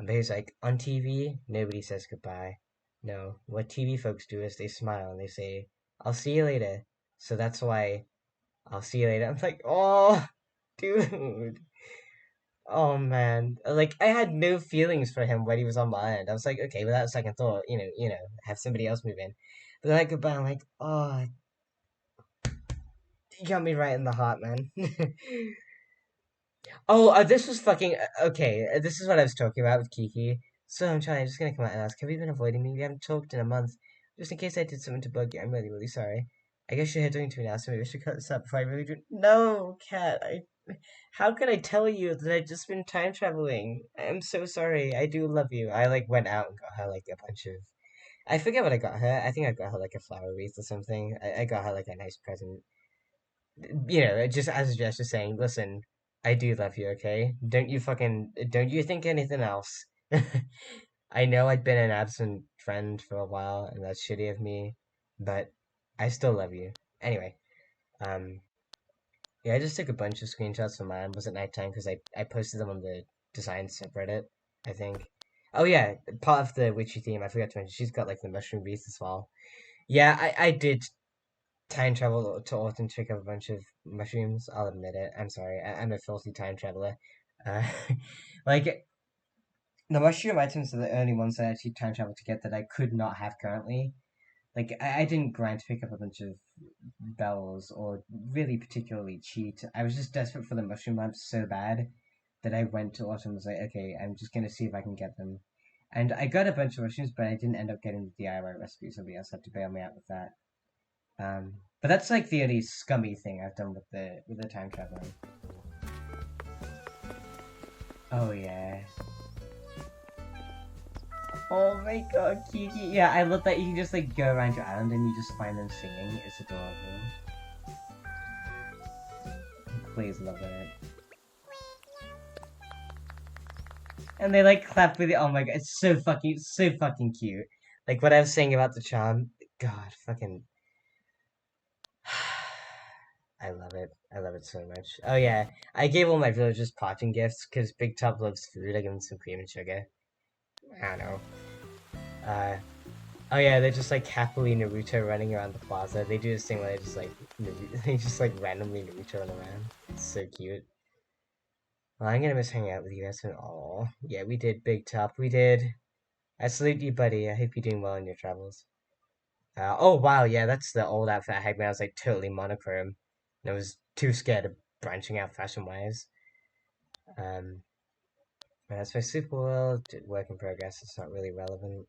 But he's like, on TV, nobody says goodbye. No, what TV folks do is they smile and they say, I'll see you later. So that's why I'll see you later. I'm like, oh, dude. Oh man. Like I had no feelings for him when he was on my end. I was like, okay, without a second thought, have somebody else move in. But then I goodbye, I'm like, oh, you got me right in the heart, man. Oh, this was fucking okay. This is what I was talking about with Kiki. So I'm trying. I'm just gonna come out and ask. Have you been avoiding me? We haven't talked in a month. Just in case I did something to bug you, I'm really, really sorry. I guess you're doing to me now, so maybe I should cut this up before I really do. No, Cat. How could I tell you that I've just been time traveling? I'm so sorry. I do love you. I like went out and got her like a bunch of. I forget what I got her. I think I got her like a flower wreath or something. I got her like a nice present, just as a gesture saying, listen, I do love you, okay? Don't you think anything else. I know I've been an absent friend for a while, and that's shitty of me, but I still love you. Anyway, um, yeah, I just took a bunch of screenshots from mine. It was at nighttime because I posted them on the design subreddit, I think. Oh yeah, part of the witchy theme, I forgot to mention, she's got like the mushroom wreath as well. Yeah, I did time travel to Autumn to pick up a bunch of mushrooms. I'll admit it. I'm sorry. I'm a filthy time traveler. Uh, like the mushroom items are the only ones that I actually time travel to get that I could not have currently. Like I didn't grind to pick up a bunch of bells or really particularly cheat. I was just desperate for the mushroom lamps so bad that I went to Autumn and was like, okay, I'm just gonna see if I can get them. And I got a bunch of mushrooms, but I didn't end up getting the DIY recipe. Somebody else had to bail me out with that. But that's like the only scummy thing I've done with the time traveling. Oh yeah. Oh my god, Kiki. Yeah, I love that you can just like go around your island and you just find them singing. It's adorable. Please love it. And they like clap with it. Oh my god, it's so fucking cute. Like what I was saying about the charm. God, fucking. I love it. I love it so much. Oh yeah, I gave all my villagers parting gifts because Big Top loves food. I gave him some cream and sugar. I don't know. Uh, oh yeah, they're just like happily Naruto running around the plaza. They do this thing where they just like they just like randomly Naruto run around. It's so cute. Well, I'm gonna miss hanging out with you guys. Oh, yeah, we did Big Top. We did. I salute you, buddy. I hope you're doing well in your travels. Oh wow, yeah, that's the old outfit I had when I was like totally monochrome, and I was too scared of branching out fashion wise. Um, and that's my super world work in progress. It's not really relevant.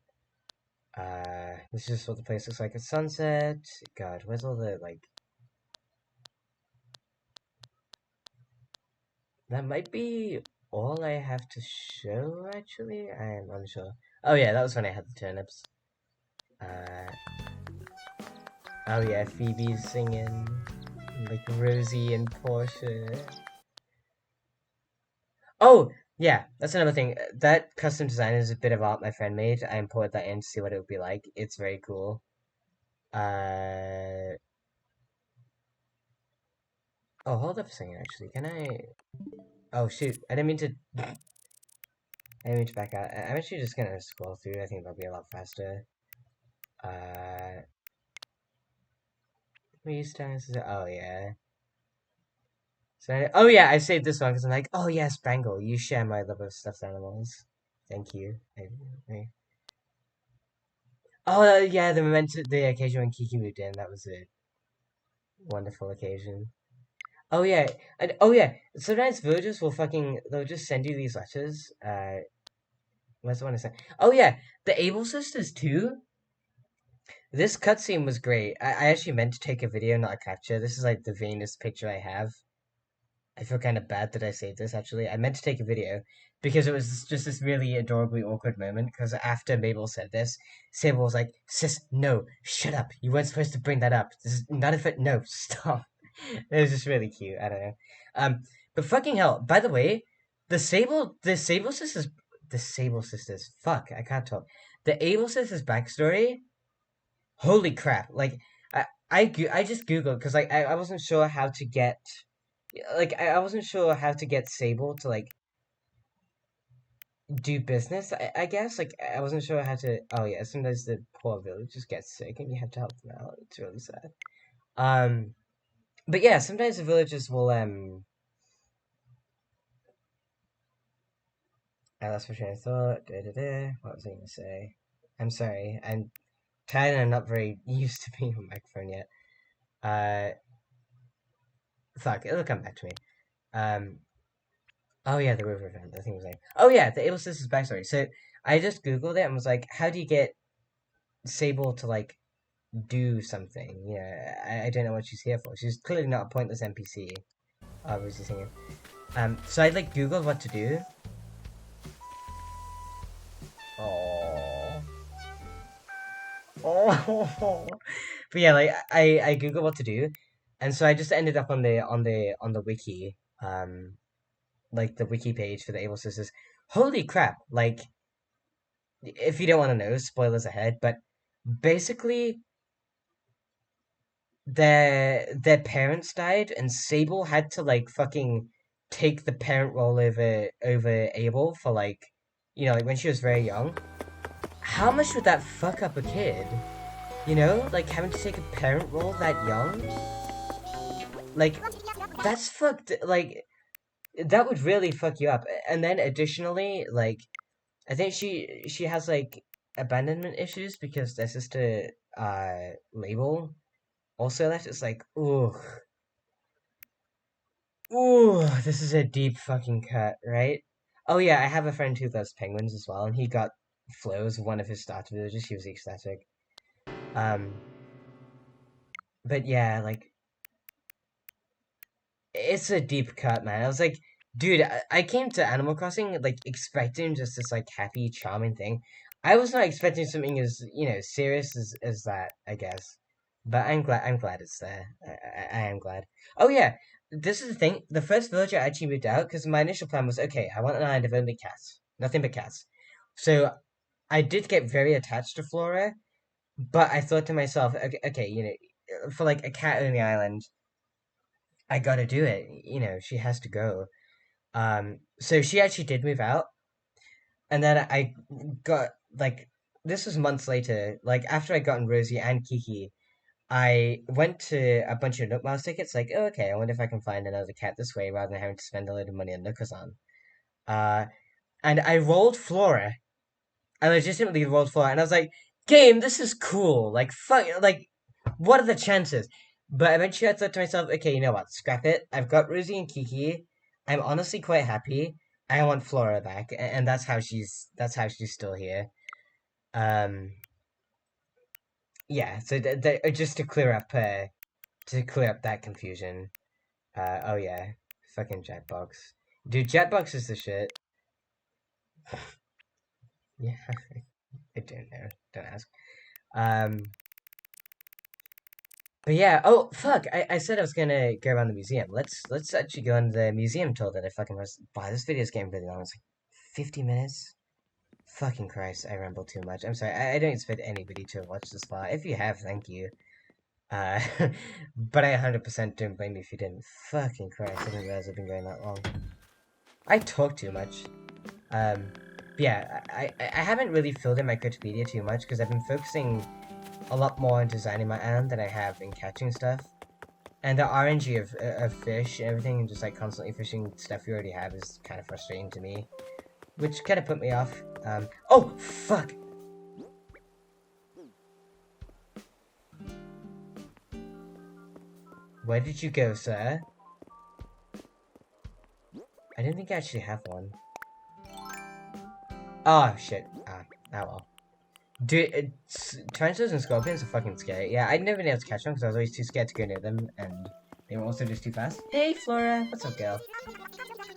This is what the place looks like at sunset. God, where's all the like? That might be all I have to show. Actually, I am unsure. Oh yeah, that was when I had the turnips. Uh, oh yeah, Phoebe's singing like Rosie and Portia. Oh, Yeah, that's another thing. That custom design is a bit of art my friend made. I imported that in to see what it would be like. It's very cool. Uh, oh, hold up a second, actually. Can I... Oh, shoot. I didn't mean to back out. I'm actually just gonna scroll through. I think that'll be a lot faster. Uh, restart. Oh, yeah. Oh yeah, I saved this one because I'm like, oh yes, Bangle, you share my love of stuffed animals. Thank you. Oh yeah, the occasion when Kiki moved in, that was a wonderful occasion. Oh yeah, and oh yeah, sometimes villagers will they'll just send you these letters. What's the one I sent? Oh yeah, the Able sisters too. This cutscene was great. I actually meant to take a video, not a capture. This is like the vainest picture I have. I feel kind of bad that I saved this actually. I meant to take a video because it was just this really adorably awkward moment. Because after Mabel said this, Sable was like, "Sis, no, shut up. You weren't supposed to bring that up. This is none of it. No, stop." It was just really cute. I don't know. But fucking hell. By the way, the Sable sisters. Fuck, I can't talk. The Able sisters backstory. Holy crap! Like, I just googled because like I wasn't sure how to get I wasn't sure how to get Sable to like do business. I guess like I wasn't sure how to. Oh yeah, sometimes the poor villagers get sick and you have to help them out. It's really sad. Um, but yeah, sometimes the villagers will I lost my train of thought. What was I gonna say? I'm sorry. I'm tired and I'm not very used to being on microphone yet. Uh, fuck, it'll come back to me. Um, oh yeah, the river event. I think it was like. Oh yeah, the Able Sisters backstory. So I just googled it and was like, how do you get Sable to like do something? Yeah, I don't know what she's here for. She's clearly not a pointless NPC. Was he singing? So I like googled what to do. Oh, oh. But yeah, like I googled what to do, and so I just ended up on the wiki, like the wiki page for the Able Sisters. Holy crap! Like, if you don't want to know, spoilers ahead, but basically their parents died and Sable had to like fucking take the parent role over Abel for like like when she was very young. How much would that fuck up a kid? Like having to take a parent role that young? Like that's fucked like that would really fuck you up. And then additionally, like I think she has like abandonment issues because their sister Label also left. It's like, ooh, ooh, this is a deep fucking cut, right? Oh yeah, I have a friend who loves penguins as well, and he got flows of one of his starter villages. He was ecstatic. Um, but yeah, like it's a deep cut, man. I was like, dude, I came to Animal Crossing like expecting just this like happy, charming thing. I was not expecting something as serious as that, I guess. But I'm glad it's there. I am glad. Oh yeah, this is the thing. The first villager actually moved out because my initial plan was okay. I want an island of only cats, nothing but cats. So I did get very attached to Flora, but I thought to myself, okay, for like a cat only island, I gotta do it. She has to go. So she actually did move out, and then I got like this was months later. Like after I gotten Rosie and Kiki, I went to a bunch of Nook Miles tickets. Like, oh, okay, I wonder if I can find another cat this way rather than having to spend a load of money on Nookazan. Uh, and I rolled Flora. I legitimately rolled Flora, and I was like, game, this is cool. Like, fuck, like, what are the chances? But eventually I thought to myself, okay, you know what? Scrap it. I've got Rosie and Kiki. I'm honestly quite happy. I want Flora back, and that's how she's still here. Um, yeah. So just to clear up that confusion. Oh yeah, fucking Jetbox, dude. Jetbox is the shit. Yeah, I don't know. Don't ask. Um, But yeah, oh fuck! I said I was gonna go around the museum. Let's actually go on the museum tour that I fucking was. Wow, this video's getting really long. 50 minutes? Fucking Christ, I ramble too much. I'm sorry, I don't expect anybody to watch this far. If you have, thank you. Uh, but I 100% don't blame you if you didn't. Fucking Christ, I didn't realize I've been going that long. I talk too much. Yeah, I haven't really filled in my Cryptopedia too much because I've been focusing a lot more on designing my island than I have in catching stuff. And the RNG of fish and everything, and just like constantly fishing stuff you already have is kind of frustrating to me. Which kind of put me off. Oh, fuck! Where did you go, sir? I didn't think I actually have one. Oh, shit. Oh well. Dude, tarantulas and scorpions are fucking scary. Yeah, I'd never been able to catch them because I was always too scared to go near them, and they were also just too fast. Hey, Flora! What's up, girl?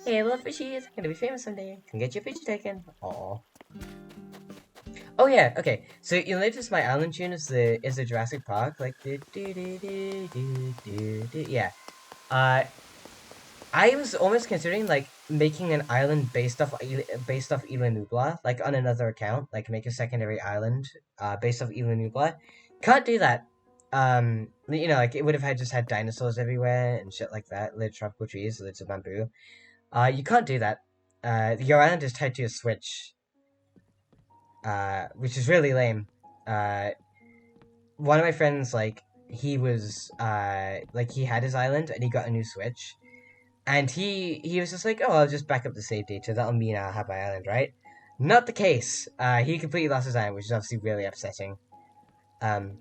Hey, little fishies! Gonna be famous someday. Can get your picture taken. Aww. Oh yeah, okay. So you'll notice my island tune is the Jurassic Park, like yeah. Uh, I was almost considering like making an island based off Isla Nublar, like on another account, like make a secondary island based off Isla Nublar. Can't do that. You know, like it would have had just had dinosaurs everywhere and shit like that, lit tropical trees, lit of bamboo. You can't do that. Your island is tied to a switch, which is really lame. Uh, One of my friends, like, he was, like, he had his island and he got a new switch. And he was just like, oh, I'll just back up the save data. That'll mean I'll have my island, right? Not the case. He completely lost his island, which is obviously really upsetting. Um,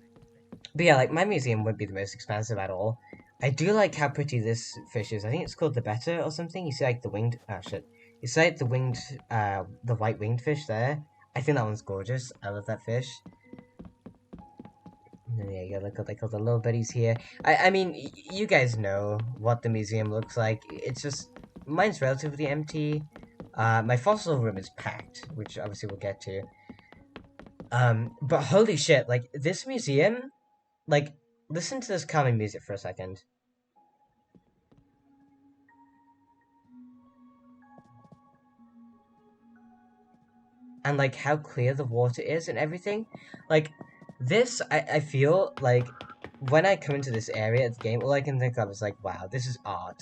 but yeah, like, my museum wouldn't be the most expansive at all. I do like how pretty this fish is. I think it's called the Betta or something. You see, like, the winged... Oh, shit. You see, like, the white winged fish there? I think that one's gorgeous. I love that fish. Yeah, you got like all the little buddies here. I mean, you guys know what the museum looks like. It's just mine's relatively empty. My fossil room is packed, which obviously we'll get to. But holy shit, like this museum, like listen to this calming music for a second. And like how clear the water is and everything. Like this, I feel like when I come into this area of the game, all I can think of is like, wow, this is art.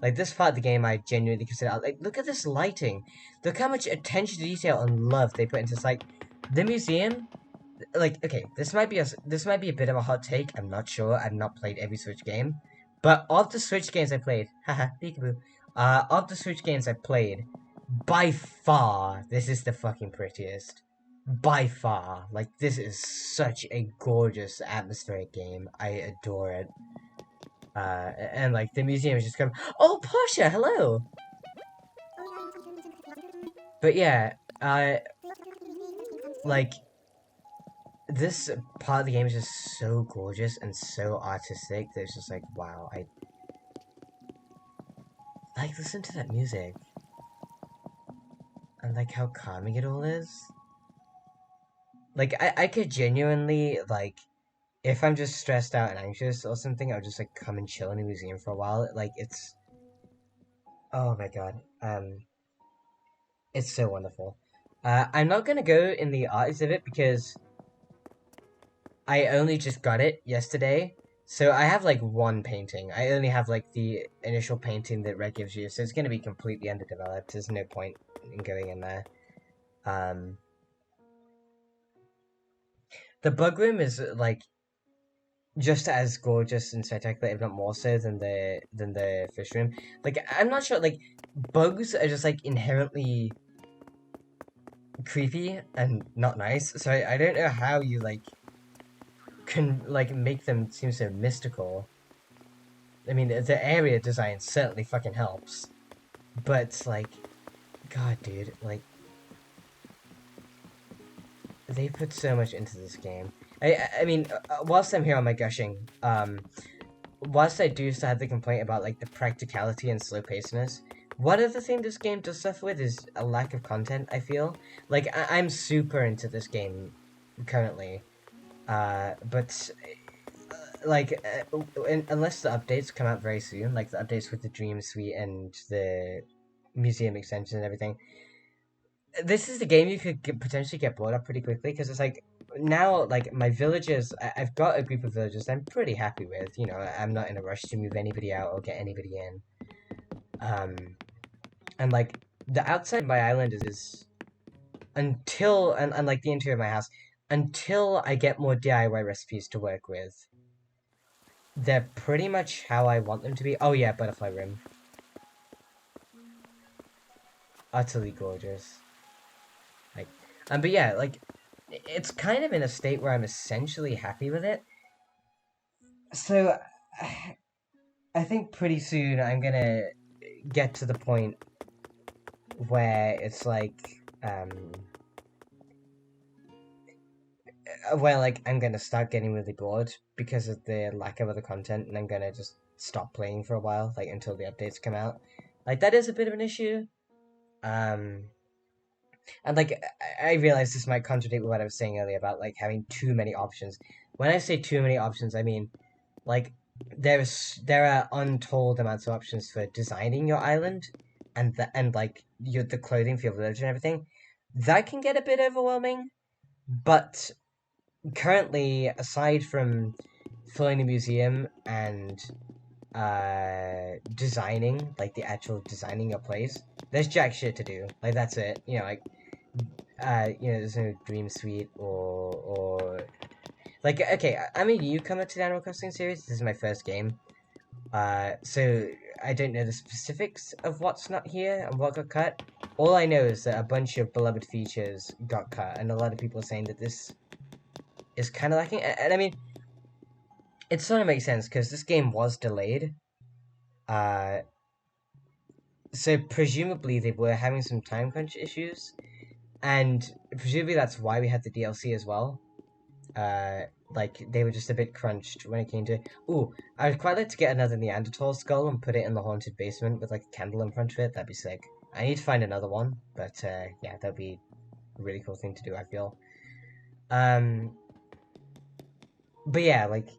Like this part of the game, I genuinely consider art. Like, look at this lighting. Look how much attention to detail and love they put into this. Like, the museum. Like, okay, this might be a bit of a hot take. I'm not sure. I've not played every Switch game, but of the Switch games I played, haha, peekaboo. Of the Switch games I played, by far, this is the fucking prettiest. By far. Like, this is such a gorgeous atmospheric game. I adore it. And like, the museum is just come. Oh, Pasha, hello! But yeah, like, this part of the game is just so gorgeous and so artistic that it's just like, wow, like, listen to that music. And like how calming it all is. Like, I could genuinely, like, if I'm just stressed out and anxious or something, I'll just, like, come and chill in the museum for a while. Like, it's... Oh my god. It's so wonderful. I'm not gonna go in the art exhibit because I only just got it yesterday. So I have, like, one painting. I only have, like, the initial painting that Red gives you, so it's gonna be completely underdeveloped. There's no point in going in there. The bug room is, like, just as gorgeous and spectacular, if not more so, than the fish room. Like, I'm not sure. Like, bugs are just like inherently creepy and not nice. So I don't know how you like can like make them seem so mystical. I mean, the area design certainly fucking helps, but like, god, dude, like they put so much into this game. I mean, whilst I'm here on my gushing, whilst I do still have the complaint about like the practicality and slow pacedness, one other thing this game does suffer with is a lack of content. I feel like I'm super into this game currently, but like unless the updates come out very soon, like the updates with the Dream Suite and the museum extension and everything, this is the game you could potentially get bored of pretty quickly because it's like now like my villagers, I've got a group of villagers I'm pretty happy with. You know, I'm not in a rush to move anybody out or get anybody in. Um, and like the outside of my island is until and like the interior of my house until I get more DIY recipes to work with. They're pretty much how I want them to be. Oh yeah, butterfly room, utterly gorgeous. Like, but yeah, like it's kind of in a state where I'm essentially happy with it. So I think pretty soon I'm gonna get to the point where it's like, where like I'm gonna start getting really bored because of the lack of other content, and I'm gonna just stop playing for a while, like until the updates come out. Like that is a bit of an issue. Um, and like I realize this might contradict what I was saying earlier about like having too many options. When I say too many options, I mean like there are untold amounts of options for designing your island, and like the clothing for your village and everything. That can get a bit overwhelming, but currently, aside from filling the museum and designing, like the actual designing your place, there's jack shit to do. Like that's it. You know, like there's no dream suite or like okay, I'm a newcomer to the Animal Crossing series. This is my first game. So I don't know the specifics of what's not here and what got cut. All I know is that a bunch of beloved features got cut, and a lot of people are saying that this is kind of lacking. And I mean, it sort of makes sense because this game was delayed. Uh, so presumably they were having some time crunch issues, and presumably that's why we had the DLC as well. Like they were just a bit crunched when it came to. Ooh, I would quite like to get another Neanderthal skull and put it in the haunted basement with like a candle in front of it. That'd be sick. I need to find another one, but yeah, that'd be a really cool thing to do. I feel. Um, but yeah, like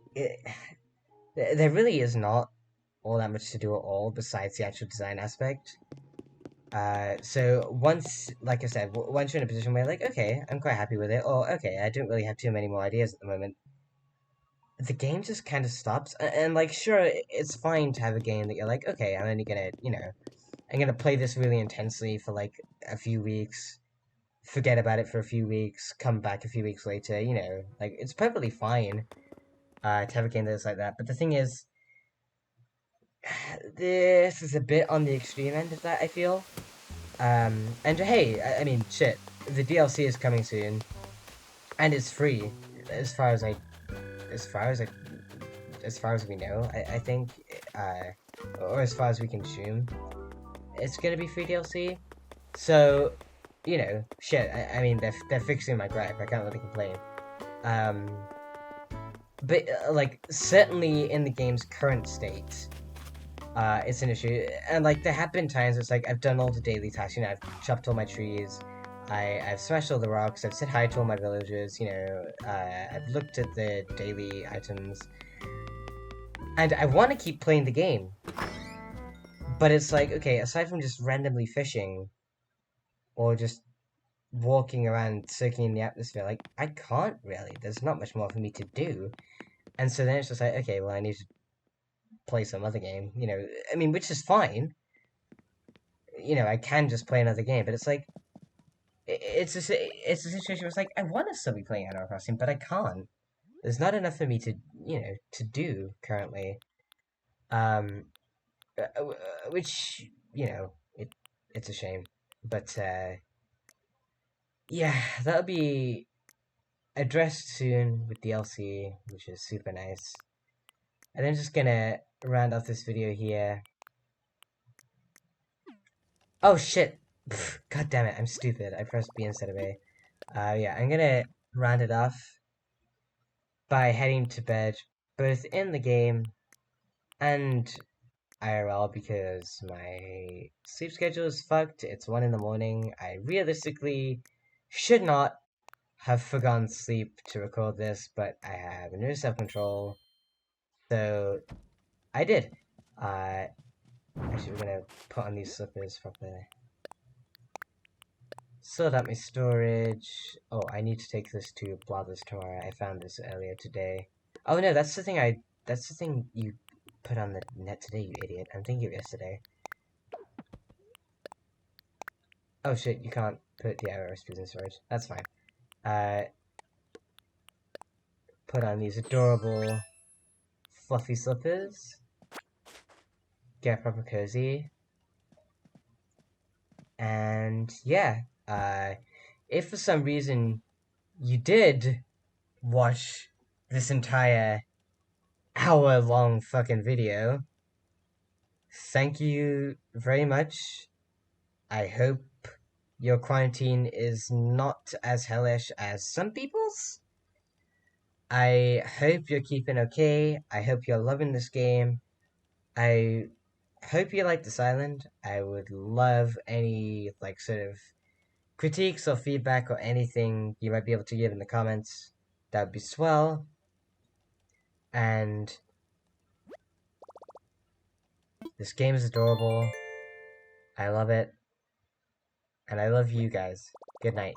there really is not all that much to do at all besides the actual design aspect. So once, like I said, once you're in a position where like, okay, I'm quite happy with it, or okay, I don't really have too many more ideas at the moment, the game just kind of stops. And like, sure, it's fine to have a game that you're like, okay, I'm only gonna, I'm gonna play this really intensely for like a few weeks, forget about it for a few weeks, come back a few weeks later, like it's perfectly fine to have a game that's like that. But the thing is, this is a bit on the extreme end of that, I feel. And hey, I mean, shit, the DLC is coming soon, and it's free, as far as I, as far as I, as far as we know. I think, or as far as we can assume, it's gonna be free DLC. So, shit. I mean, they're fixing my gripe. I can't really complain. Um, but like certainly in the game's current state, it's an issue. And like there have been times it's like I've done all the daily tasks. I've chopped all my trees. I've smashed all the rocks. I've said hi to all my villagers. I've looked at the daily items, and I want to keep playing the game. But it's like okay, aside from just randomly fishing or just walking around soaking in the atmosphere, like I can't really. There's not much more for me to do. And so then it's just like okay, well I need to play some other game. I mean, which is fine. I can just play another game, but it's like it's a situation where it's like I want to still be playing Animal Crossing, but I can't. There's not enough for me to to do currently. Um, which it's a shame, but yeah, that'll be addressed soon with DLC, which is super nice. And I'm just gonna round off this video here. Oh shit! God damn it! I'm stupid. I pressed B instead of A. Yeah, I'm gonna round it off by heading to bed, both in the game and IRL because my sleep schedule is fucked. It's 1 in the morning. I realistically should not have forgone sleep to record this, but I have no self-control, so I did. Actually, we're gonna put on these slippers properly. Sort out my storage. Oh, I need to take this to Blother's Tower. I found this earlier today. Oh no, that's the thing you put on the net today, you idiot. I'm thinking of yesterday. Oh shit, you can't put the error recipes in storage. That's fine. Put on these adorable fluffy slippers. Get proper cozy. And yeah, if for some reason you did watch this entire hour-long fucking video, thank you very much. I hope your quarantine is not as hellish as some people's. I hope you're keeping okay. I hope you're loving this game. I hope you like this island. I would love any, like, sort of critiques or feedback or anything you might be able to give in the comments. That would be swell. And this game is adorable. I love it. And I love you guys. Good night.